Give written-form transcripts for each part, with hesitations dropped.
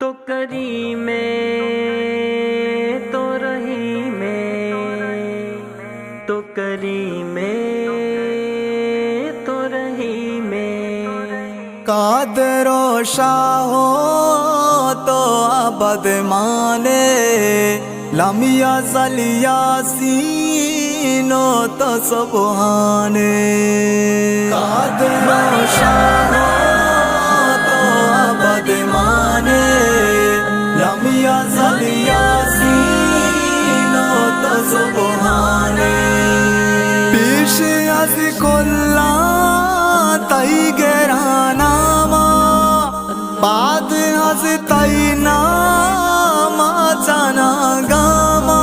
तो करी में तो रही में, तो करी में तो रही में। कादरो शाहो तो अबद माने, लमिया जलिया सीनो तो सुबहाने। कादरो शाहो तो अबद माने, लमिया जलिया सीनो तो सुबहाने। पीश अज कुल्ला तई गेरानामा, बाद अज तई नामा जाना गामा।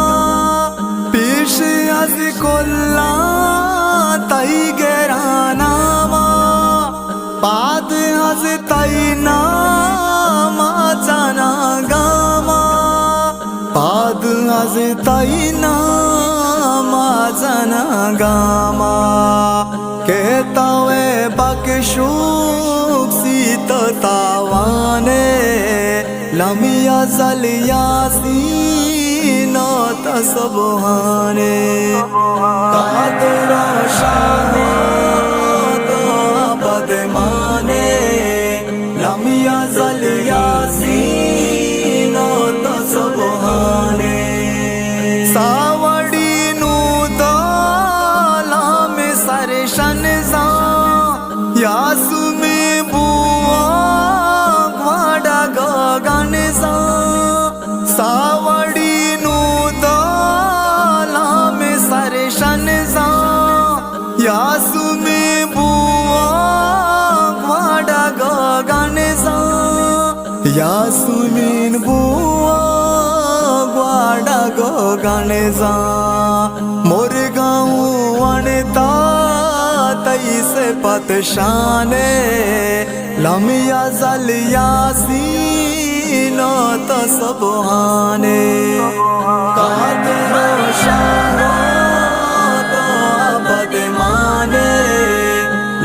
पीश अज कुल्ला तई गेरानामा, बाद अज तई नामा जाना गामा। बाद अज तई नामा जाना गामा। कहता वे बकशूक सीत तावाने, लमिया जलिया सीनो तसबहाने। कादरो शाहो तो अबद माने, लमिया जलिया सीनो तसबहाने। सावड़ी नू दाला में सरशन जा, यासु में बुआ ग्वाडा गगन जा। सावड़ी नू दाला में सरशन जा, यासु में बुआ ग्वाडा गगन जा। यासुमीन बुआ ग्वाडा गगन जा। मोर गाँव अनता तई से पतशाने, लमिया जलिया सीनो तो सुबहाने। कादरो शाहो तो अबद माने,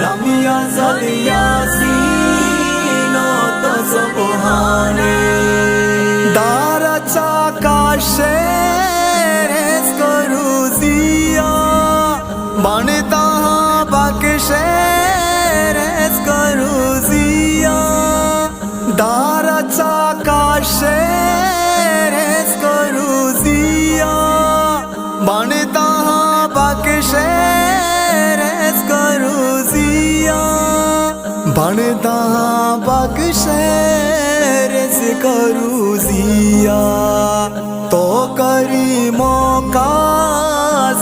लमिया जलिया सीनो तो सुबहाने। दारा चाका शेर करूजिया, बनता बकशेर करूजिया। दारा चाका शेर करूजिया, बनता बकशेर करूजिया। बनता बकशेर करूजिया। तो करीमों का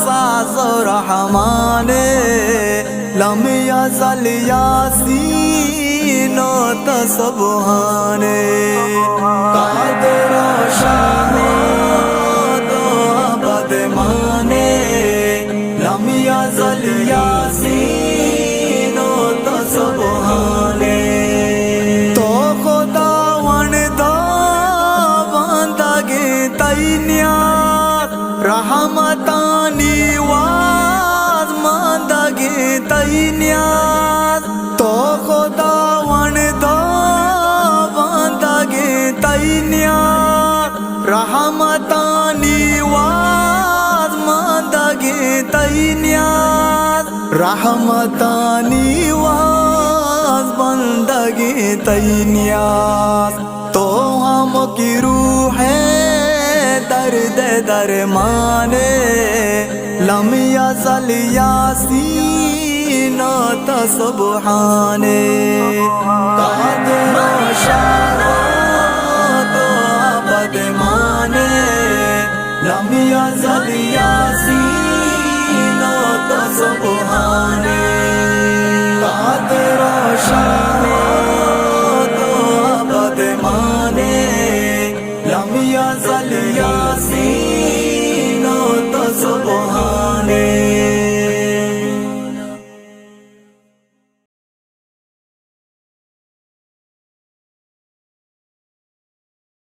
साज़ रहमाने, लमिया जलिया सीनो तो सुबहाने। कादरो शाहो तो अबद माने, लमिया जलिया सीनो तो सुबहाने। तो खुदा वन दा बंदगे तैनिया, रहमतानी वाज मांदगे तैनियाज। तो खुदा वन दा बंदगे तैनियाज, रहमतानी वाज मांदगे तैनियाज। रहमतानी वाज बंदगे तैनियाज। तो हम की रूह दर्द दरमाने, लमिया जलिया सीनो तो सुबहाने। कादरो शाहो तो अबद माने, लमिया जलिया सीनो तो सुबहाने। कादरो शाहो तो अबद माने, लमिया जलिया सीनो तो सुबहाने।